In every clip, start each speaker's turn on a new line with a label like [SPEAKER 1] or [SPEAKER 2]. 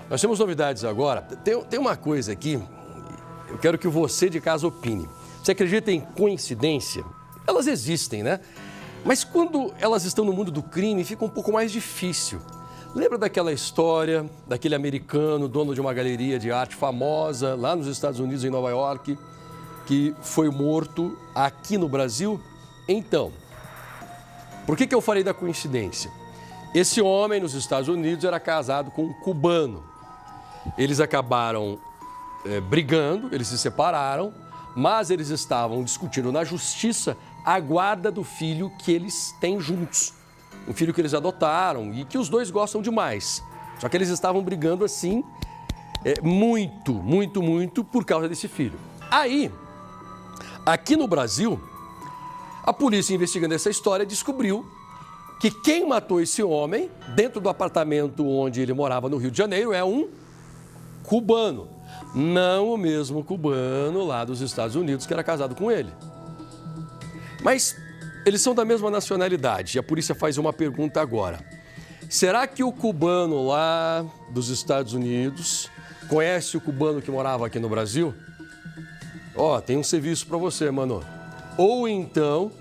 [SPEAKER 1] Nós temos novidades agora. Tem uma coisa aqui, eu quero que você de casa opine. Você acredita em coincidência? Elas existem, né? Mas quando elas estão no mundo do crime, fica um pouco mais difícil. Lembra daquela história daquele americano, dono de uma galeria de arte famosa lá nos Estados Unidos, em Nova York, que foi morto aqui no Brasil? Então, por que eu falei da coincidência? Esse homem nos Estados Unidos era casado com um cubano. Eles acabaram brigando, eles se separaram, mas eles estavam discutindo na justiça a guarda do filho que eles têm juntos. Um filho que eles adotaram e que os dois gostam demais. Só que eles estavam brigando assim, muito por causa desse filho. Aí, aqui no Brasil, a polícia investigando essa história descobriu que quem matou esse homem dentro do apartamento onde ele morava no Rio de Janeiro é um cubano. Não o mesmo cubano lá dos Estados Unidos que era casado com ele. Mas eles são da mesma nacionalidade e a polícia faz uma pergunta agora. Será que o cubano lá dos Estados Unidos conhece o cubano que morava aqui no Brasil? Tem um serviço para você, mano. Ou então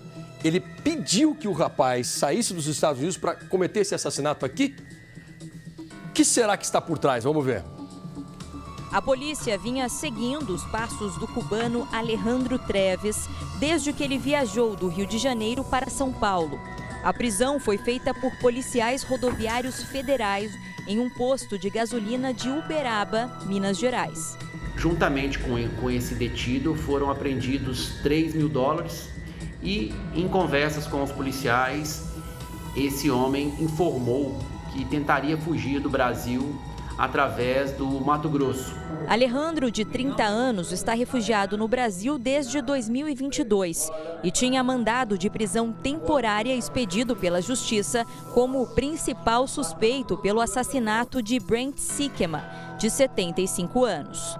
[SPEAKER 1] ele pediu que o rapaz saísse dos Estados Unidos para cometer esse assassinato aqui? O que será que está por trás? Vamos ver.
[SPEAKER 2] A polícia vinha seguindo os passos do cubano Alejandro Treves desde que ele viajou do Rio de Janeiro para São Paulo. A prisão foi feita por policiais rodoviários federais em um posto de gasolina de Uberaba, Minas Gerais.
[SPEAKER 3] Juntamente com esse detido foram apreendidos $3 mil e em conversas com os policiais, esse homem informou que tentaria fugir do Brasil através do Mato Grosso.
[SPEAKER 2] Alejandro, de 30 anos, está refugiado no Brasil desde 2022 e tinha mandado de prisão temporária expedido pela Justiça como o principal suspeito pelo assassinato de Brent Sikema, de 75 anos.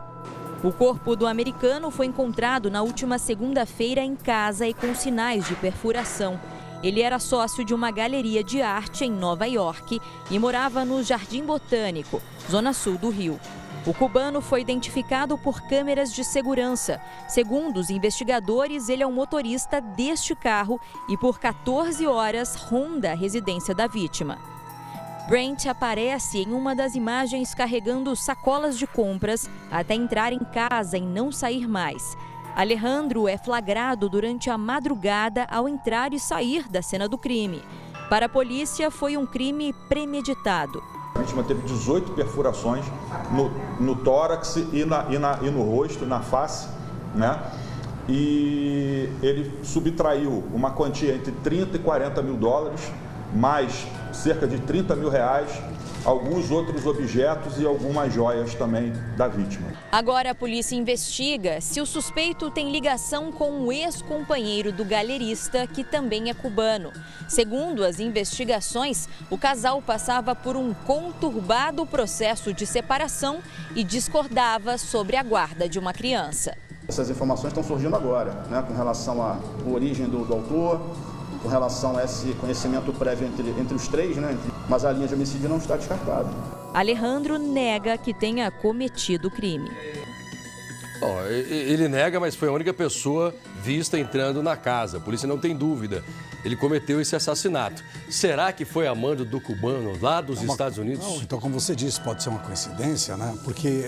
[SPEAKER 2] O corpo do americano foi encontrado na última segunda-feira em casa e com sinais de perfuração. Ele era sócio de uma galeria de arte em Nova York e morava no Jardim Botânico, zona sul do Rio. O cubano foi identificado por câmeras de segurança. Segundo os investigadores, ele é o motorista deste carro e por 14 horas ronda a residência da vítima. Brent aparece em uma das imagens carregando sacolas de compras até entrar em casa e não sair mais. Alejandro é flagrado durante a madrugada ao entrar e sair da cena do crime. Para a polícia, foi um crime premeditado.
[SPEAKER 4] A vítima teve 18 perfurações no tórax e no rosto, na face, né? E ele subtraiu uma quantia entre 30 e 40 mil dólares, mais cerca de 30 mil reais, alguns outros objetos e algumas joias também da vítima.
[SPEAKER 2] Agora a polícia investiga se o suspeito tem ligação com o ex-companheiro do galerista, que também é cubano. Segundo as investigações, o casal passava por um conturbado processo de separação e discordava sobre a guarda de uma criança.
[SPEAKER 5] Essas informações estão surgindo agora, né, com relação à origem do autor, com relação a esse conhecimento prévio entre os três, né? Mas a linha de homicídio não está descartada.
[SPEAKER 2] Alejandro nega que tenha cometido o crime.
[SPEAKER 1] Ele nega, mas foi a única pessoa vista entrando na casa. A polícia não tem dúvida. Ele cometeu esse assassinato. Será que foi a mando do cubano lá dos Estados Unidos?
[SPEAKER 6] Não, então, como você disse, pode ser uma coincidência, né? Porque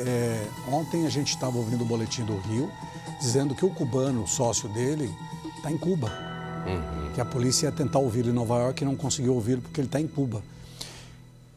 [SPEAKER 6] ontem a gente estava ouvindo o boletim do Rio dizendo que o cubano, o sócio dele, está em Cuba. Que a polícia ia tentar ouvir em Nova York e não conseguiu ouvir porque ele está em Cuba.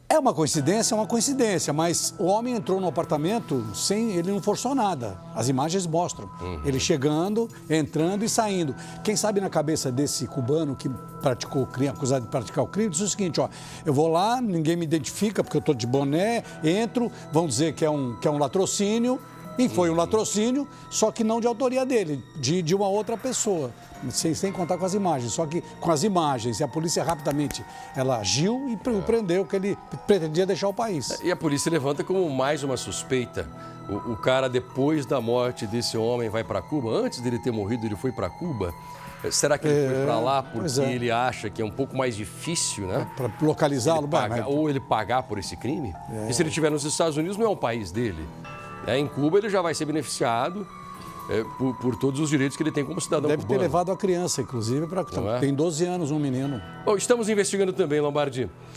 [SPEAKER 6] É uma coincidência, mas o homem entrou no apartamento ele não forçou nada. As imagens mostram. Ele chegando, entrando e saindo. Quem sabe na cabeça desse cubano que praticou o crime, acusado de praticar o crime, disse o seguinte, eu vou lá, ninguém me identifica porque eu estou de boné, entro, vão dizer que é um latrocínio, e foi um latrocínio, só que não de autoria dele, de uma outra pessoa, sem contar com as imagens. Só que com as imagens, e a polícia rapidamente ela agiu e prendeu que ele pretendia deixar o país.
[SPEAKER 1] E a polícia levanta como mais uma suspeita. O cara, depois da morte desse homem, vai para Cuba. Antes dele ter morrido, ele foi para Cuba. Será que ele foi para lá
[SPEAKER 6] pois
[SPEAKER 1] porque
[SPEAKER 6] é.
[SPEAKER 1] ele acha que é um pouco mais difícil, né?
[SPEAKER 6] Para localizá-lo,
[SPEAKER 1] Ou ele pagar por esse crime? E se ele estiver nos Estados Unidos, não é o país dele. Em Cuba, ele já vai ser beneficiado por todos os direitos que ele tem como cidadão
[SPEAKER 6] deve
[SPEAKER 1] cubano.
[SPEAKER 6] ter levado a criança, inclusive,
[SPEAKER 1] Não é?
[SPEAKER 6] tem 12 anos um menino.
[SPEAKER 1] Bom, estamos investigando também, Lombardi,